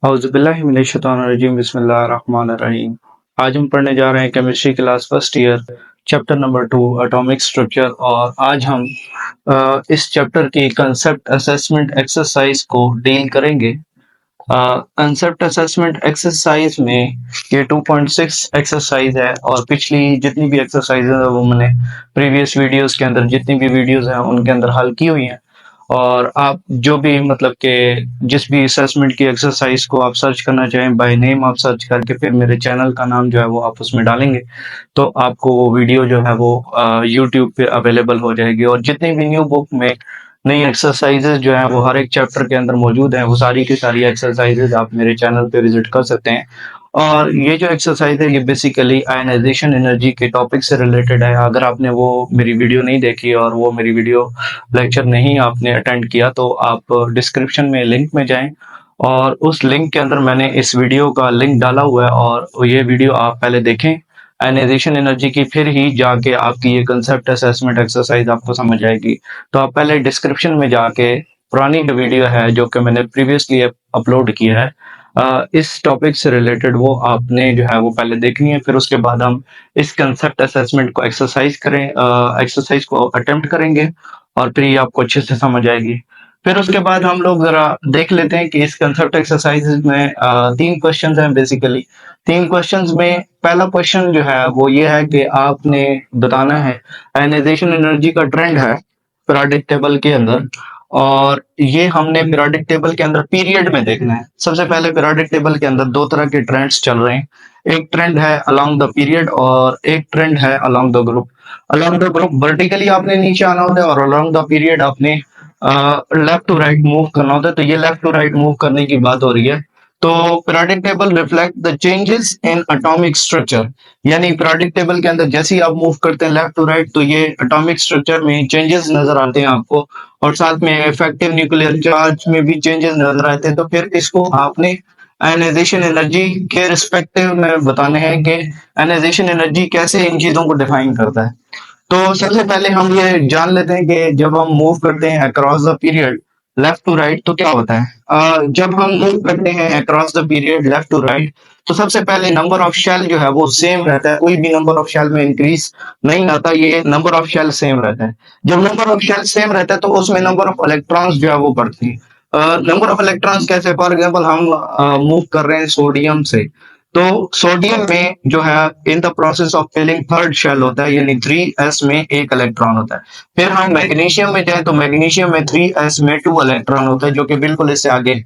औज़ुबिल्लाहिमिनश्शैतानिर्रजीम बिस्मिल्लाहिर्रहमानिर्रहीम। आज हम पढ़ने जा रहे हैं chemistry class first year chapter number 2 atomic structure और आज हम इस चैप्टर की कंसेप्ट असेसमेंट एक्सरसाइज को डील करेंगे। कंसेप्ट असेसमेंट एक्सरसाइज में ये 2.6 एक्सरसाइज है और पिछली जितनी भी एक्सरसाइज है वो मैंने प्रीवियस वीडियोस के अंदर जितनी भी वीडियोस हैं उनके अंदर हल की हुई हैं। और आप जो भी मतलब कि जिस भी असेसमेंट की एक्सरसाइज को आप सर्च करना चाहें बाय नेम आप सर्च करके फिर मेरे चैनल का नाम जो है वो आप उसमें डालेंगे तो आपको वो वीडियो जो है वो यूट्यूब पे अवेलेबल हो जाएगी। और जितनी भी न्यू बुक में नई एक्सरसाइजेज जो है वो हर एक चैप्टर के अंदर मौजूद हैं, वो सारी की सारी एक्सरसाइजेज आप मेरे चैनल पे विजिट कर सकते हैं। और ये जो एक्सरसाइज है ये बेसिकली आयनाइजेशन एनर्जी के टॉपिक से रिलेटेड है। अगर आपने वो मेरी वीडियो नहीं देखी और वो मेरी वीडियो लेक्चर नहीं आपने अटेंड किया तो आप डिस्क्रिप्शन में लिंक में जाएं और उस लिंक के अंदर मैंने इस वीडियो का लिंक डाला हुआ है और ये वीडियो आप पहले देखें आयनाइजेशन एनर्जी की, फिर ही जाके आपकी ये कंसेप्ट असेसमेंट एक्सरसाइज आपको समझ आएगी। तो आप पहले डिस्क्रिप्शन में जाके पुरानी जो वीडियो है जो कि मैंने प्रीवियसली अपलोड किया है इस टॉपिक से रिलेटेड वो आपने जो है वो पहले देखनी है, फिर उसके बाद हम इस कंसेप्ट असेसमेंट को एक्सरसाइज को अटेम्प्ट करेंगे और फिर ये आपको अच्छे से समझ आएगी। फिर उसके बाद हम लोग जरा देख लेते हैं कि इस कंसेप्ट एक्सरसाइज में 3 क्वेश्चंस हैं बेसिकली। 3 क्वेश्चंस में पहला क्वेश्चन जो है वो ये है कि आपने बताना है आयनाइजेशन एनर्जी का ट्रेंड है पीरियोडिक टेबल के अंदर और ये हमने पीरियोडिक टेबल के अंदर पीरियड में देखना है। सबसे पहले पीरियोडिक टेबल के अंदर दो तरह के ट्रेंड्स चल रहे हैं, एक ट्रेंड है अलोंग द पीरियड और एक ट्रेंड है along the group. Along the group vertically आपने नीचे आना होता है और अलोंग द पीरियड आपने लेफ्ट टू राइट मूव करना होता है। तो ये लेफ्ट टू राइट मूव करने की बात हो रही है। तो periodic table reflect the changes in atomic structure, यानी पीरियोडिक टेबल के अंदर जैसे ही आप मूव करते हैं लेफ्ट टू राइट तो ये एटॉमिक स्ट्रक्चर में चेंजेस नजर आते हैं आपको और साथ में इफेक्टिव न्यूक्लियर चार्ज में भी चेंजेस नजर आते हैं। तो फिर इसको आपने आयनाइजेशन एनर्जी के रिस्पेक्टिव में बताने हैं कि आयनाइजेशन एनर्जी कैसे इन चीजों को डिफाइन करता है। तो सबसे पहले हम ये जान लेते हैं कि जब हम मूव करते हैं across the period left to right तो क्या होता है। जब हम मूव करते हैं across the period left to right तो सबसे पहले नंबर ऑफ शेल जो है वो सेम रहता है, कोई भी नंबर ऑफ शेल में इंक्रीज नहीं आता, ये नंबर ऑफ शेल सेम रहता है। जब नंबर ऑफ शेल सेम रहता है तो उसमें नंबर ऑफ इलेक्ट्रॉन्स जो है वो बढ़ती है। नंबर ऑफ इलेक्ट्रॉन्स कैसे, फॉर एग्जांपल हम मूव कर रहे हैं सोडियम से, तो सोडियम में जो है in the process of filling third shell होता है, यानी 3s में एक इलेक्ट्रॉन होता है। फिर हम मैग्नीशियम में जाए तो मैग्नीशियम में 3s में 2 इलेक्ट्रॉन होता है, जो कि बिल्कुल इससे आगे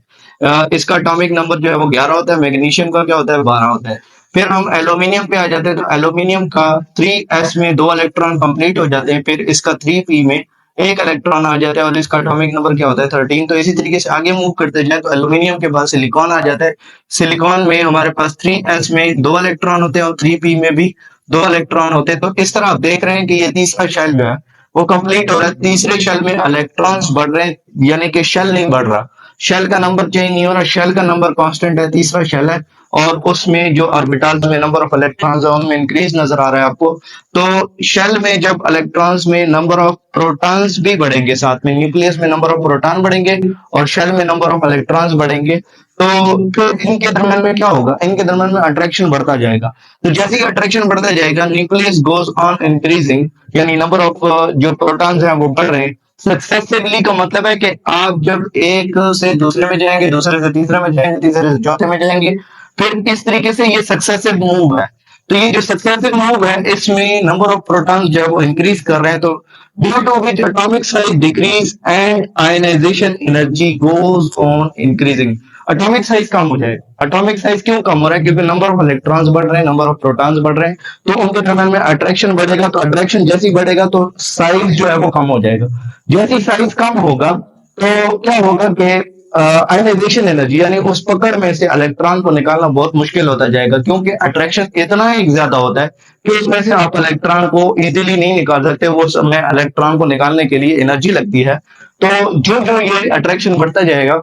इसका एटॉमिक नंबर जो है वो 11 होता है, मैग्नीशियम का क्या होता है 12 होता है। फिर हम एल्यूमिनियम पे आ जाते हैं तो एल्यूमिनियम का 3s में 2 इलेक्ट्रॉन कंप्लीट हो जाते हैं, फिर इसका 3p में एक इलेक्ट्रॉन आ जाता है और इसका एटॉमिक नंबर क्या होता है 13। तो इसी तरीके से आगे मूव करते जाए तो एल्यूमिनियम के बाद सिलिकॉन आ जाता है। सिलिकॉन में हमारे पास 3s में 2 इलेक्ट्रॉन होते हैं और 3p में भी 2 इलेक्ट्रॉन होते हैं। तो इस तरह आप देख रहे हैं कि ये तीसरा शेल जो है वो कंप्लीट हो रहा है। तीसरे शेल में इलेक्ट्रॉन्स बढ़ रहे हैं, यानी कि शेल नहीं बढ़ रहा, शेल का नंबर चेंज नहीं हो रहा, शेल का नंबर कांस्टेंट है। तीसरा शेल है और उसमें जो ऑर्बिटल्स में नंबर ऑफ इलेक्ट्रॉन्स है उनमें इंक्रीज नजर आ रहा है आपको। तो शेल में जब इलेक्ट्रॉन्स में नंबर ऑफ प्रोटॉन्स भी बढ़ेंगे, साथ में न्यूक्लियस में नंबर ऑफ प्रोटॉन बढ़ेंगे और शेल में नंबर ऑफ इलेक्ट्रॉन्स बढ़ेंगे, तो फिर इनके दरम्यान में क्या होगा, इनके दरम्यान में अट्रैक्शन बढ़ता जाएगा। तो जैसे ही अट्रैक्शन बढ़ता जाएगा न्यूक्लियस गोज ऑन इंक्रीजिंग, यानी नंबर ऑफ जो प्रोटॉन्स हैं वो बढ़ रहे हैं सक्सेसिवली। का मतलब है कि आप जब एक से दूसरे में जाएंगे, दूसरे से तीसरे में जाएंगे, तीसरे से चौथे में जाएंगे, फिर इस तरीके से ये सक्सेसिव मूव है। तो ये जो सक्सेसिव मूव है इसमें नंबर ऑफ प्रोटॉन्स जो है वो इंक्रीज कर रहे हैं। तो due to which atomic size decrease and ionization energy goes on increasing, atomic size कम हो जाएगा। एटॉमिक साइज क्यों कम हो रहा है, क्योंकि नंबर ऑफ इलेक्ट्रॉन्स बढ़ रहे हैं, नंबर ऑफ प्रोटॉन्स बढ़ रहे हैं, तो उनके दरम्यान में अट्रैक्शन बढ़ेगा। तो अट्रैक्शन जैसे ही बढ़ेगा तो साइज जो है वो कम हो जाएगा। जैसे ही साइज कम होगा तो क्या होगा कि आयनाइजेशन एनर्जी यानी उस पकड़ में से इलेक्ट्रॉन को निकालना बहुत मुश्किल होता जाएगा, क्योंकि अट्रैक्शन इतना ही ज्यादा होता है कि उसमें से आप इलेक्ट्रॉन को इजीली नहीं निकाल सकते। वो समय इलेक्ट्रॉन को निकालने के लिए एनर्जी लगती है। तो जो जो ये अट्रैक्शन बढ़ता जाएगा,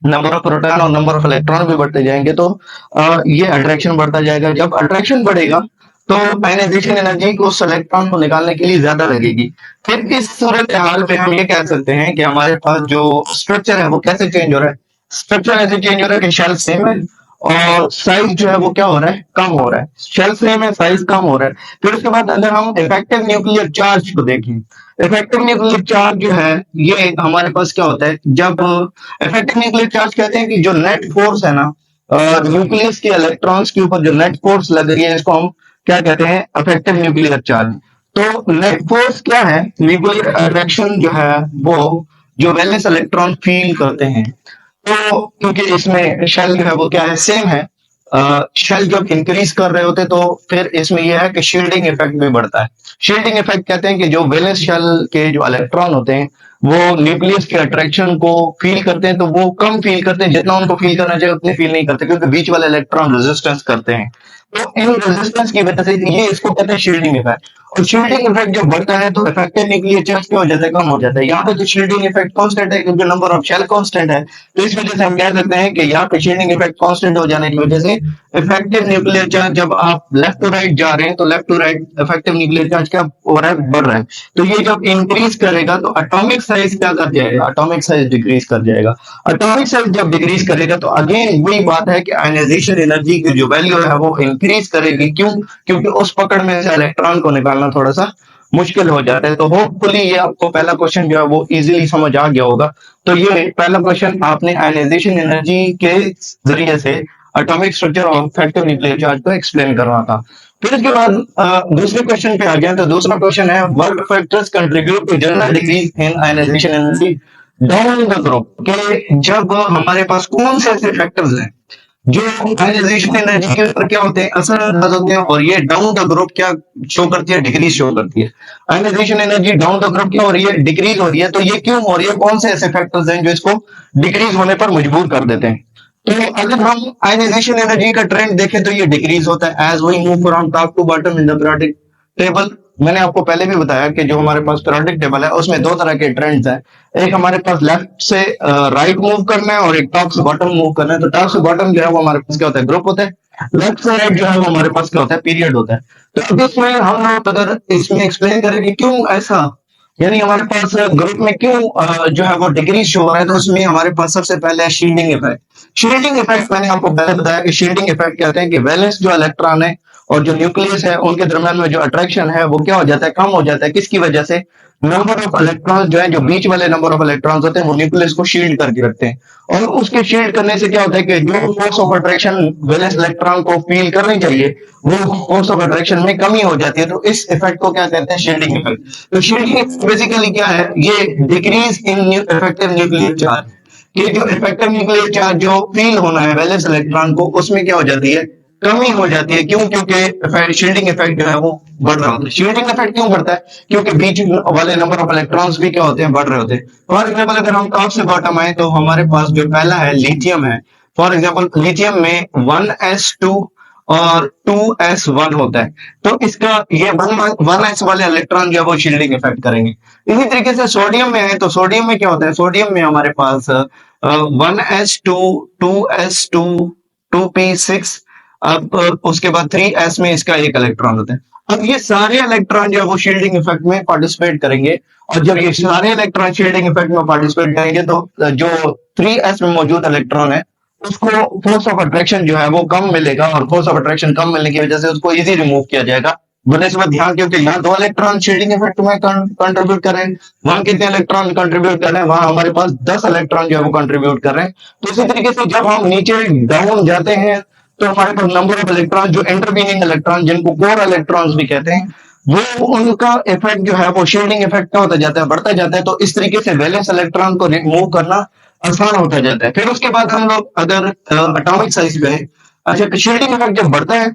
नंबर ऑफ प्रोटॉन और नंबर ऑफ इलेक्ट्रॉन भी बढ़ते जाएंगे, तो ये अट्रैक्शन बढ़ता जाएगा। जब अट्रैक्शन बढ़ेगा तो आयनाइजेशन एनर्जी को उस इलेक्ट्रॉन को निकालने के लिए ज्यादा लगेगी। फिर इस सूरत हाल में हम ये कह सकते हैं कि हमारे पास जो स्ट्रक्चर है वो कैसे चेंज हो रहा है। स्ट्रक्चर ऐसे चेंज हो रहा है कि शेल सेम है और साइज जो है वो क्या हो रहा है, कम हो रहा है। शेल सेम है, साइज कम हो रहा है। फिर उसके बाद अगर हम इफेक्टिव न्यूक्लियर चार्ज को देखें, इफेक्टिव न्यूक्लियर चार्ज जो है ये हमारे पास क्या होता है, जब इफेक्टिव न्यूक्लियर चार्ज कहते हैं कि जो नेट फोर्स है ना न्यूक्लियस के इलेक्ट्रॉन्स के ऊपर जो नेट फोर्स लग रही है, इसको हम क्या कहते हैं, इफेक्टिव न्यूक्लियर चार्ज। तो नेट फोर्स क्या है, न्यूक्लियर अट्रैक्शन जो है वो जो वैलेंस इलेक्ट्रॉन फील करते हैं। तो क्योंकि इसमें शेल जो है वो क्या है, सेम है। शेल जब इंक्रीज कर रहे होते तो फिर इसमें यह है कि शील्डिंग इफेक्ट भी बढ़ता है। शील्डिंग इफेक्ट कहते हैं कि जो वैलेंस शेल के जो इलेक्ट्रॉन होते हैं वो न्यूक्लियस के अट्रैक्शन को फील करते हैं, तो वो कम फील करते हैं, जितना उनको फील करना चाहिए उतने फील नहीं करते, क्योंकि बीच वाले इलेक्ट्रॉन रेजिस्टेंस करते हैं। तो इन रेजिस्टेंस की वजह से ये इसको कहते हैं शील्डिंग इफेक्ट। और शील्डिंग इफेक्ट जब बढ़ता है तो इफेक्टिव न्यूक्लियर चार्ज क्या हो जाता है, कम हो जाता है। यहाँ पे तो शील्डिंग इफेक्ट कांस्टेंट है क्योंकि नंबर ऑफ शेल कांस्टेंट है, तो इस वजह से हम कह सकते हैं कि यहाँ पे शील्डिंग इफेक्ट कांस्टेंट हो जाने की वजह से इफेक्टिव न्यूक्लियर चार्ज, जब आप लेफ्ट टू राइट जा रहे हैं तो left to right effective nuclear charge क्या हो रहा है, बढ़ रहा है। तो ये जब इंक्रीज करेगा तो एटॉमिक साइज क्या कर जाएगा, एटॉमिक साइज डिक्रीज कर जाएगा। एटॉमिक साइज जब डिक्रीज करेगा तो अगेन वही बात है कि आयनाइजेशन एनर्जी की जो वैल्यू है वो इंक्रीज करेगी। क्यों? क्योंकि उस पकड़ में से इलेक्ट्रॉन को निकालना थोड़ा सा मुश्किल हो जाता है। तो होपफुली ये आपको पहला क्वेश्चन जो है वो इजीली समझ आ गया होगा। तो ये पहला क्वेश्चन आपने आयनाइजेशन एनर्जी के जरिए से एटॉमिक स्ट्रक्चर और इफेक्टिव न्यूक्लियर चार्ज को एक्सप्लेन करना था। फिर इसके बाद दूसरे क्वेश्चन पे आ गया। तो दूसरा क्वेश्चन है, work factors contribute to general decrease in ionization energy down the group, कि जब हमारे पास कौन से ऐसे फैक्टर्स हैं जो आयनाइजेशन एनर्जी के ऊपर क्या होते हैं, असर अंदाज होते हैं, और ये डाउन द ग्रुप क्या शो करती है, डिक्रीज शो करती है। Ionization energy down the group क्या हो रही है, डिक्रीज हो रही है। तो ये क्यों हो रही है, कौन से ऐसे फैक्टर्स हैं जो इसको डिक्रीज होने पर मजबूर कर देते हैं। तो अगर हम आयनाइजेशन एनर्जी का ट्रेंड देखें तो ये डिक्रीज होता है as we move from top to bottom in the periodic table. मैंने आपको पहले भी बताया कि जो हमारे पास पीरियोडिक टेबल है उसमें दो तरह के ट्रेंड्स हैं। एक हमारे पास लेफ्ट से राइट मूव करना है और एक टॉप से बॉटम मूव करना है। तो टॉप से बॉटम जो है वो हमारे पास क्या होता है, ग्रुप होता है। लेफ्ट से राइट जो है वो हमारे पास क्या होता है, पीरियड होता है। तो अब इसमें हम अगर इसमें एक्सप्लेन करें कि क्यों ऐसा, यानी हमारे पास ग्रुप में क्यों जो है वो डिक्रीज शो हो रहा है, तो उसमें हमारे पास सबसे पहले है शील्डिंग इफेक्ट। शील्डिंग इफेक्ट मैंने आपको पहले बताया कि शील्डिंग इफेक्ट कहते हैं कि वैलेंस जो इलेक्ट्रॉन है और जो न्यूक्लियस है उनके दरम्यान में जो अट्रैक्शन है वो क्या हो जाता है, कम हो जाता है। किसकी वजह से, नंबर ऑफ इलेक्ट्रॉन जो है, जो बीच वाले नंबर ऑफ इलेक्ट्रॉन्स होते हैं वो न्यूक्लियस को शील्ड करके रखते हैं। और उसके शील्ड करने से क्या होता है कि जो force of attraction valence electron को फील करनी चाहिए वो फोर्स ऑफ अट्रैक्शन में कमी हो जाती है। तो इस इफेक्ट को क्या कहते हैं, शील्डिंग इफेक्ट। तो शील्डिंग बेसिकली क्या है, ये decrease in effective nuclear charge. ये जो इफेक्टिव न्यूक्लियर चार्ज जो फील होना है वैलेंस इलेक्ट्रॉन को, उसमें क्या हो जाती है, कमी हो जाती है। क्यों? क्योंकि शील्डिंग इफेक्ट जो है वो बढ़ रहा होता है। शील्डिंग इफेक्ट क्यों बढ़ता है, क्योंकि बीच वाले नंबर ऑफ इलेक्ट्रॉन्स भी क्या होते हैं, बढ़ रहे होते हैं। फॉर एग्जाम्पल अगर हम टॉप से बॉटम आए तो हमारे पास जो पहला है लिथियम है। फॉर एग्जाम्पल लिथियम में 1s2 और 2s1 होता है। तो इसका ये 1s वाले इलेक्ट्रॉन जो है वो शील्डिंग इफेक्ट करेंगे। इसी तरीके से सोडियम में है, तो सोडियम में क्या होता है, सोडियम में हमारे पास 1s2, 2s2, 2p6, अब उसके बाद 3s में इसका एक इलेक्ट्रॉन होता है। अब ये सारे इलेक्ट्रॉन जो है वो शील्डिंग इफेक्ट में पार्टिसिपेट करेंगे, और जब ये सारे इलेक्ट्रॉन शील्डिंग इफेक्ट में पार्टिसिपेट करेंगे तो जो 3s में मौजूद इलेक्ट्रॉन है उसको फोर्स ऑफ अट्रैक्शन जो है वो कम मिलेगा, और फोर्स ऑफ अट्रैक्शन कम मिलने की वजह से उसको इजी रिमूव किया जाएगा। बनस्पत ध्यान, क्योंकि यहाँ दो इलेक्ट्रॉन शील्डिंग इफेक्ट में कंट्रीब्यूट कर रहे हैं, वहां कितने इलेक्ट्रॉन कंट्रीब्यूट कर रहे हैं, वहां हमारे पास 10 इलेक्ट्रॉन जो है वो कंट्रीब्यूट कर रहे हैं। तो इसी तरीके से जब हम नीचे डाउन जाते हैं तो हमारे पास नंबर ऑफ इलेक्ट्रॉन, जो इंटरवीनिंग इलेक्ट्रॉन जिनको कोर इलेक्ट्रॉन्स भी कहते हैं, वो उनका इफेक्ट जो है वो शील्डिंग इफेक्ट का होता जाता है, बढ़ता जाता है। तो इस तरीके से वैलेंस इलेक्ट्रॉन को रिमूव करना आसान होता जाता है। फिर उसके बाद हम लोग अगर एटॉमिक साइज पे, अच्छा शील्डिंग इफेक्ट जब बढ़ता है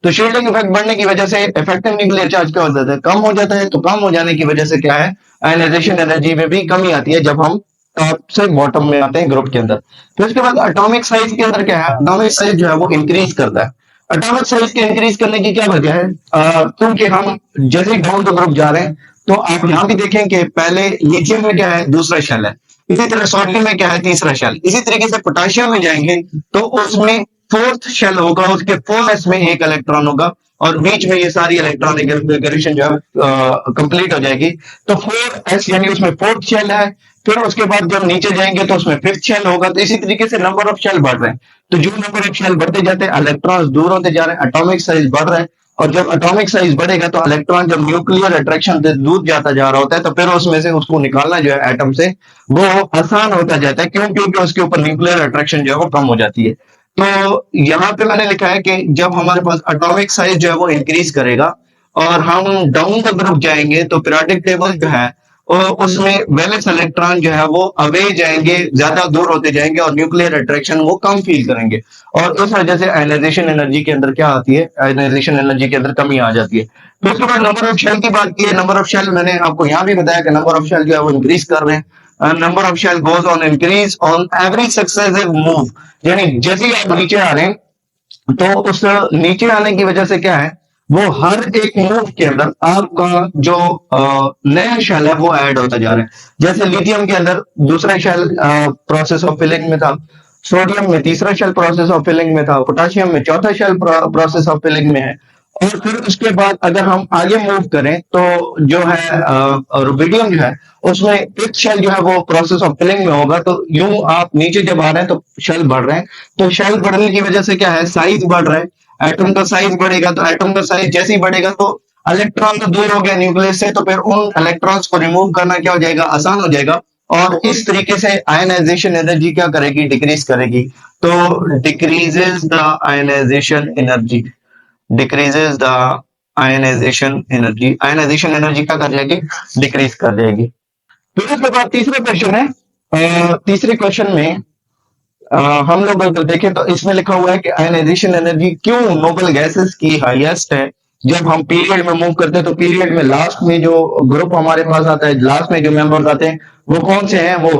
तो शील्डिंग इफेक्ट बढ़ने की वजह से इफेक्टिव न्यूक्लियर चार्ज क्या हो जाता है, कम हो जाता है। तो कम हो जाने की वजह से क्या है, आयनाइजेशन एनर्जी में भी कमी आती है जब हम टॉप से बॉटम में आते हैं ग्रुप के अंदर। तो इसके बाद एटॉमिक साइज के अंदर क्या है, एटॉमिक साइज जो है वो इंक्रीज करता है। एटॉमिक साइज के इंक्रीज करने की क्या वजह है, क्योंकि हम जैसे डाउन द ग्रुप जा रहे हैं तो आप यहाँ भी देखें कि पहले लिथियम में क्या है, दूसरा शेल है। इसी तरह सोडियम में क्या है, तीसरा शेल। इसी तरीके से पोटेशियम में जाएंगे तो उसमें फोर्थ शेल होगा, उसके 4s में एक इलेक्ट्रॉन होगा, और बीच में ये सारी इलेक्ट्रॉनिक कन्फिगरेशन जो है कंप्लीट हो जाएगी। तो 4s यानी उसमें फोर्थ शेल है। फिर उसके बाद जब नीचे जाएंगे तो उसमें फिफ्थ शेल होगा। तो इसी तरीके से नंबर ऑफ शेल बढ़ रहे हैं। तो जो नंबर ऑफ शेल बढ़ते जाते हैं, इलेक्ट्रॉन्स दूर होते जा रहे हैं, एटॉमिक साइज बढ़ रहा है। और जब एटॉमिक साइज बढ़ेगा तो इलेक्ट्रॉन जब न्यूक्लियर अट्रैक्शन से दूर जाता जा रहा होता है, तो फिर उसमें से उसको निकालना जो है एटम से, वो आसान होता जाता है। क्यों? क्योंकि उसके ऊपर न्यूक्लियर अट्रैक्शन जो है वो कम हो जाती है। तो यहाँ पे मैंने लिखा है कि जब हमारे पास एटॉमिक साइज जो है वो इंक्रीज करेगा और हम डाउन द ग्रुप जाएंगे, तो पीरियोडिक टेबल जो है उसमें वैलेंस इलेक्ट्रॉन जो है वो अवे जाएंगे, ज्यादा दूर होते जाएंगे और न्यूक्लियर अट्रैक्शन वो कम फील करेंगे। और उस वजह से आयनाइजेशन एनर्जी के अंदर क्या आती है? आयनाइजेशन एनर्जी के अंदर कमी आ जाती है। फिर उसके बाद नंबर ऑफ शेल की बात की है। नंबर ऑफ शेल मैंने आपको यहाँ भी बताया कि नंबर ऑफ शेल जो है वो इंक्रीज कर रहे हैं। Number of shell goes on increase on every successive move, यानी जैसे ही आप नीचे आ रहे हैं, तो उस नीचे आने की वजह से क्या है, वो हर एक मूव के अंदर आपका जो नया शेल है वो ऐड होता जा रहा है। जैसे लिथियम के अंदर दूसरा शेल प्रोसेस ऑफ फिलिंग में था, सोडियम में तीसरा शेल प्रोसेस ऑफ फिलिंग में था, पोटाशियम में चौथा शेल प्रोसेस ऑफ फिलिंग में है। और फिर उसके बाद अगर हम आगे मूव करें तो जो है रुबिडियम जो है उसमें फिफ्थ शेल जो है वो प्रोसेस ऑफ फिलिंग में होगा। तो यूं आप नीचे जब आ रहे हैं तो शेल बढ़ रहे हैं। तो शेल बढ़ने की वजह से क्या है, साइज बढ़ रहा है। एटम का साइज बढ़ेगा, तो एटम का साइज जैसे ही बढ़ेगा तो इलेक्ट्रॉन तो दूर हो गया न्यूक्लियस से, तो फिर उन इलेक्ट्रॉन्स को रिमूव करना क्या हो जाएगा, आसान हो जाएगा। और इस तरीके से आयनाइजेशन एनर्जी क्या करेगी, डिक्रीज करेगी। तो decreases the ionization energy, decreases the ionization energy, ionization energy क्या कर जाएगी, डिक्रीज कर जाएगी। फिर उसके बाद तीसरा क्वेश्चन है। तीसरे क्वेश्चन में हम लोग अगर देखें तो इसमें लिखा हुआ है कि आयनाइजेशन एनर्जी क्यों नोबल गैसेस की हाईएस्ट है। जब हम पीरियड में मूव करते हैं तो पीरियड में लास्ट में जो ग्रुप हमारे पास आता है, लास्ट में जो मेंबर्स आते हैं वो कौन से हैं, वो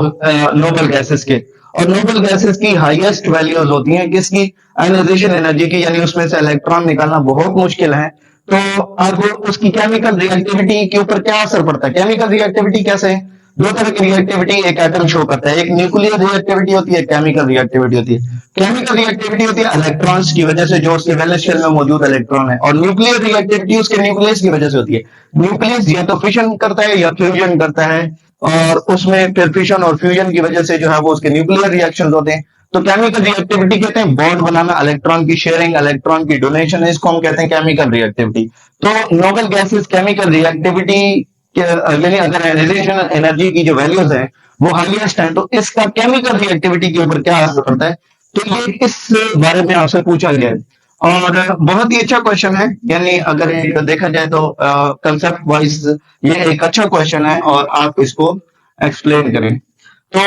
नोबल गैसेस के। और नोबल गैसेस की हाईएस्ट वैल्यूज होती हैं किसकी, आयनाइजेशन एनर्जी की, यानी उसमें से इलेक्ट्रॉन निकालना बहुत मुश्किल है। तो अब उसकी केमिकल रिएक्टिविटी के ऊपर क्या असर पड़ता है, केमिकल रिएक्टिविटी कैसे है, दो तरह की रिएक्टिविटी एक एटम शो करता है, एक न्यूक्लियर रिएक्टिविटी होती है, केमिकल रिएक्टिविटी होती है। केमिकल रिएक्टिविटी होती है इलेक्ट्रॉन्स की वजह से, जो उसके वैलेंस शेल में मौजूद इलेक्ट्रॉन है। और न्यूक्लियर रिएक्टिविटी उसके न्यूक्लियस की वजह से होती है। न्यूक्लियस या तो फिशन करता है या फ्यूजन करता है, और उसमें फिर फिशन और फ्यूजन की वजह से जो है वो उसके न्यूक्लियर रिएक्शन होते हैं। तो केमिकल रिएक्टिविटी कहते हैं बॉन्ड बनाना, इलेक्ट्रॉन की शेयरिंग, इलेक्ट्रॉन की डोनेशन, इसको हम कहते हैं केमिकल रिएक्टिविटी। तो नोबल गैसेस केमिकल रिएक्टिविटी यानी अगर आयनाइजेशन एनर्जी की जो वैल्यूज है वो हाईएस्ट है, तो इसका केमिकल रिएक्टिविटी के ऊपर क्या असर पड़ता है, तो ये इस बारे में आपसे पूछा गया है। और बहुत ही अच्छा क्वेश्चन है, यानी अगर एक देखा जाए तो कंसेप्ट वाइज ये एक अच्छा क्वेश्चन है और आप इसको एक्सप्लेन करें। तो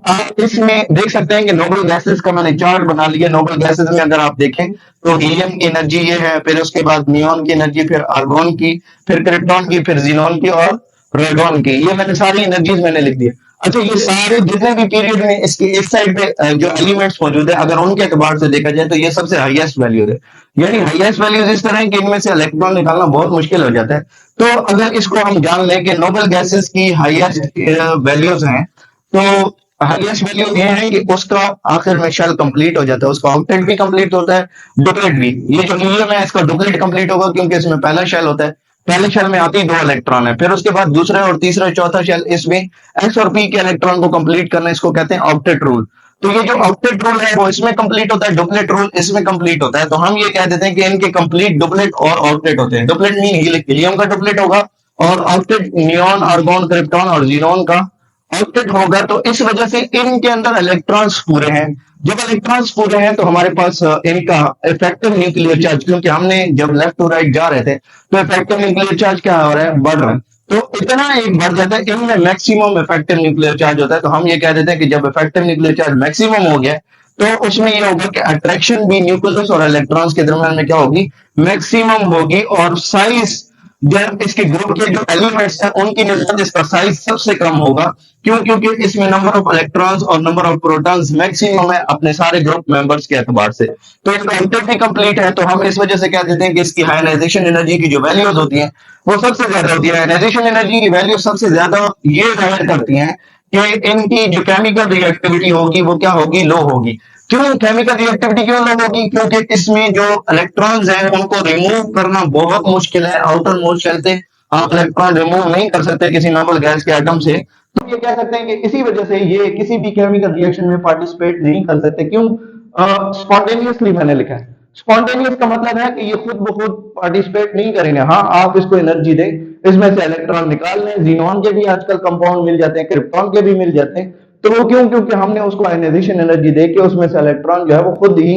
आप इसमें देख सकते हैं कि नोबल गैसेस का मैंने चार्ट बना लिया। नोबल गैसेस में अगर आप देखें तो हीलियम की एनर्जी ये है, फिर उसके बाद नियॉन की एनर्जी, फिर आर्गोन की, फिर क्रिप्टॉन की, फिर जीनोन की और रेडॉन की। ये मैंने सारी एनर्जीज मैंने लिख दी। अच्छा, ये सारे जितने भी पीरियड में इसके इस साइड पे जो एलिमेंट्स मौजूद है, अगर उनके एतबार से देखा जाए तो ये सबसे हाईएस्ट वैल्यू है। यानी हाईएस्ट वैल्यूज इस तरह है कि इनमें से इलेक्ट्रॉन निकालना बहुत मुश्किल हो जाता है। तो अगर इसको हम जान लें कि नोबल गैसेस की हाईएस्ट वैल्यूज हैं, तो हाईएस्ट वैल्यू ये है कि उसका आखिर में शेल कंप्लीट हो जाता है, उसका ऑक्टेट भी कंप्लीट होता है, डुप्लेट भी। ये जो हीलियम है इसका डुप्लेट कंप्लीट होगा क्योंकि इसमें पहला शेल होता है। पहले शेल में आती 2 इलेक्ट्रॉन है, फिर उसके बाद दूसरा और तीसरा चौथा शेल, इसमें एस और पी के इलेक्ट्रॉन को कंप्लीट करना, इसको कहते हैं ऑक्टेट रूल। तो ये जो ऑक्टेट रूल है वो इसमें कंप्लीट होता है, डुप्लेट रूल इसमें कंप्लीट होता है। तो हम ये कह देते हैं कि इनके कंप्लीट डुप्लेट और ऑक्टेट होते हैं। डुप्लेट मीन हीलियम का डुप्लेट होगा और ऑक्टेट नियॉन, आर्गोन, क्रिप्टॉन और जीनोन का ऑक्टेट होगा। तो इस वजह से इनके अंदर इलेक्ट्रॉन्स पूरे हैं। जब इलेक्ट्रॉन्स पूरे हैं तो हमारे पास इनका इफेक्टिव न्यूक्लियर चार्ज, क्योंकि हमने जब लेफ्ट टू राइट जा रहे थे तो इफेक्टिव न्यूक्लियर चार्ज क्या हो रहा है, बढ़ रहा है। तो इतना एक बढ़ जाता है, इनमें मैक्सिमम इफेक्टिव न्यूक्लियर चार्ज होता है। तो हम ये कह देते हैं कि जब इफेक्टिव न्यूक्लियर चार्ज मैक्सिमम हो गया तो उसमें ये होगा कि अट्रैक्शन भी न्यूक्लियस और इलेक्ट्रॉन्स के दरमियान में क्या होगी, मैक्सिमम होगी। और साइज जब इसके ग्रुप के जो एलिमेंट्स हैं उनकी निस्बत इसका साइज सबसे कम होगा। क्यों? क्योंकि इसमें नंबर ऑफ इलेक्ट्रॉन्स और नंबर ऑफ प्रोटॉन्स मैक्सिमम है अपने सारे ग्रुप मेंबर्स के एतबार से। तो इसका ऑक्टेट भी कंप्लीट है। तो हम इस वजह से कह देते हैं कि इसकी आयनाइजेशन एनर्जी की जो वैल्यूज होती हैं वो सबसे ज्यादा होती है। आयनाइजेशन एनर्जी की वैल्यू सबसे ज्यादा ये जाहिर करती हैं कि इनकी जो केमिकल रिएक्टिविटी होगी वो क्या होगी, लो होगी। क्यों केमिकल रिएक्टिविटी क्यों नहीं होगी? क्योंकि इसमें जो इलेक्ट्रॉन्स हैं उनको रिमूव करना बहुत मुश्किल है। आउटर मोस्ट शेल से आप इलेक्ट्रॉन रिमूव नहीं कर सकते किसी नॉर्मल गैस के एटम से। तो ये कह सकते हैं कि इसी वजह से ये किसी भी केमिकल रिएक्शन में पार्टिसिपेट नहीं कर सकते। क्यों? स्पॉन्टेनियसली मैंने लिखा है। स्पॉन्टेनियस का मतलब है कि ये खुद ब खुद पार्टिसिपेट नहीं करेंगे। हाँ, आप इसको एनर्जी दें, इसमें से इलेक्ट्रॉन निकाल लें। जीनॉन के भी आजकल कंपाउंड मिल जाते हैं, क्रिप्टॉन के भी मिल जाते हैं। तो वो क्यों? क्योंकि हमने उसको आयनाइजेशन एनर्जी दे के उसमें से इलेक्ट्रॉन जो है वो खुद ही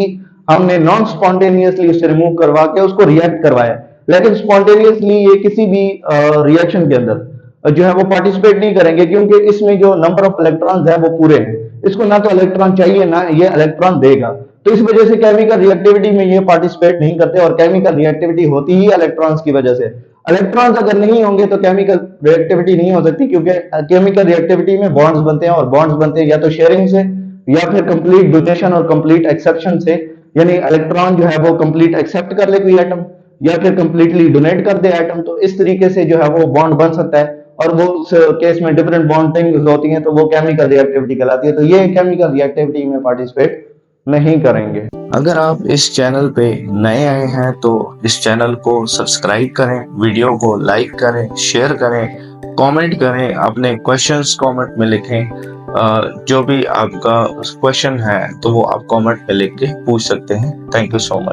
हमने नॉन स्पॉन्टेनियसली उससे रिमूव करवा के उसको रिएक्ट करवाया। लेकिन स्पॉन्टेनियसली ये किसी भी रिएक्शन के अंदर जो है वो पार्टिसिपेट नहीं करेंगे, क्योंकि इसमें जो नंबर ऑफ इलेक्ट्रॉन्स है वो पूरे हैं। इसको ना तो इलेक्ट्रॉन चाहिए ना ये इलेक्ट्रॉन देगा। तो इस वजह से केमिकल रिएक्टिविटी में ये पार्टिसिपेट नहीं करते, और केमिकल रिएक्टिविटी होती ही इलेक्ट्रॉन्स की वजह से। इलेक्ट्रॉन्स अगर नहीं होंगे तो केमिकल रिएक्टिविटी नहीं हो सकती, क्योंकि केमिकल रिएक्टिविटी में बॉन्ड्स बनते हैं, और बॉन्ड्स बनते हैं या तो शेयरिंग से या फिर कंप्लीट डोनेशन और कंप्लीट एक्सेप्शन से। यानी इलेक्ट्रॉन जो है वो कंप्लीट एक्सेप्ट कर ले कोई एटम, या फिर कंप्लीटली डोनेट कर दे एटम। तो इस तरीके से जो है वो बॉन्ड बन सकता है, और वो उस केस में डिफरेंट बॉन्डिंग होती हैं, तो वो केमिकल रिएक्टिविटी कहलाती है। तो ये केमिकल रिएक्टिविटी में पार्टिसिपेट नहीं करेंगे। अगर आप इस चैनल पे नए आए हैं तो इस चैनल को सब्सक्राइब करें, वीडियो को लाइक करें, शेयर करें, कमेंट करें, अपने क्वेश्चंस कमेंट में लिखें। जो भी आपका क्वेश्चन है तो वो आप कमेंट में लिख के पूछ सकते हैं। Thank you so much.